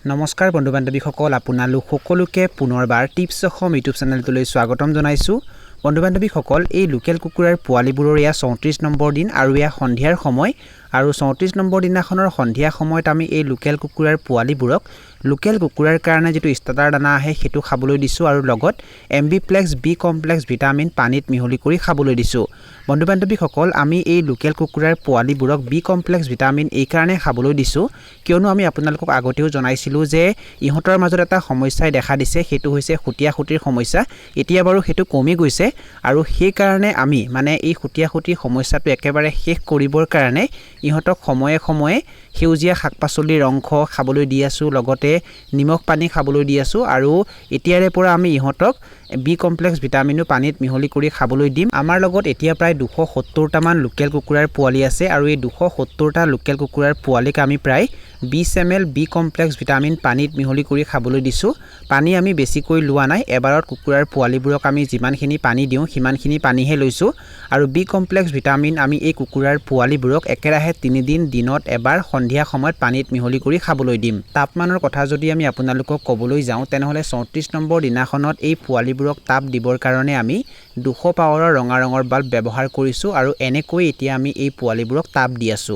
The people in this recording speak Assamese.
নমস্কাৰ বন্ধু বান্ধৱীসকল আপোনালোক সকলোকে পুনৰবাৰ টিপছ অসম ইউটিউব চেনেলটোলৈ স্বাগতম জনাইছোঁ। বন্ধু বান্ধৱীসকল এই লোকেল কুকুৰাৰ পোৱালিবোৰৰ এয়া 34 নম্বৰ দিন আৰু এয়া সন্ধিয়াৰ সময় আৰু 34 নম্বৰ দিনাখনৰ সন্ধিয়া সময়ত আমি এই লোকেল কুকুৰাৰ পোৱালিবোৰক লোকেল কুকুৰাৰ কাৰণে যেটো ষ্টাৰ্টাৰ দানা আহে হেতু খাবলৈ দিছো আৰু লগত এমবিপ্লেক্স বি কমপ্লেক্স ভিটামিন পানীত মিহলি কৰি খাবলৈ দিছো। বন্ধু বান্ধৱীসকল আমি এই লোকেল কুকুৰাৰ পোৱালিবোৰক বি কমপ্লেক্স ভিটামিন এই কাৰণে খাবলৈ দিছো কিয়নো আমি আপোনালোকক আগতেও জনাইছিলো যে ইহঁতৰ মাজত এটা সমস্যাই দেখা দিছে হেতু হৈছে খুটিয়া খুটিৰ সমস্যা। এতিয়া বাৰু হেতু কমি গৈছে আৰু সেই কাৰণে আমি মানে এই খুটিয়া খুটিৰ সমস্যাটো একেবাৰে শেষ কৰিবৰ কাৰণে ইহঁতক সময়ে সময়ে সেউজীয়া শাকপাচলিৰ অংশ খাবলৈ দি আছো, লগতে নিমখ পানী খাবলৈ দি আছো আৰু এতিয়াৰে পৰা আমি ইহঁতক বি কমপ্লেক্স ভিটামিনো পানীত মিহলি কৰি খাবলৈ দিম। আমাৰ লগত এতিয়া প্ৰায় 270টা মান লোকেল কুকুৰাৰ পোৱালি আছে আৰু এই 270টা লোকেল কুকুৰাৰ পোৱালিক আমি প্ৰায় 20 ml বি কমপ্লেক্স ভিটামিন পানীত মিহলি কৰি খাবলৈ দিছো। পানী আমি বেছিকৈ লোৱা নাই, এবাৰত কুকুৰাৰ পোৱালিবোৰক আমি যিমানখিনি পানী দিওঁ সিমানখিনি পানীহে লৈছো আৰু বি কমপ্লেক্স ভিটামিন আমি এই কুকুৰাৰ পোৱালিবোৰক একেৰাহে 3 দিন দিনত এবাৰ সন্ধিয়া সময়ত পানীত মিহলি কৰি খাবলৈ দিম। তাপমানৰ কথা যদি আমি আপোনালোকক ক'বলৈ যাওঁ তেনেহলে 34 নম্বৰ দিনাখনত এই পোৱালিবোৰক তাপ দিবৰ কাৰণে আমি 200 পাৱাৰৰ ৰঙা ৰঙৰ বাল্ব ব্যৱহাৰ কৰিছো আৰু এনেকৈ এতিয়া আমি এই পোৱালিবোৰক তাপ দি আছো।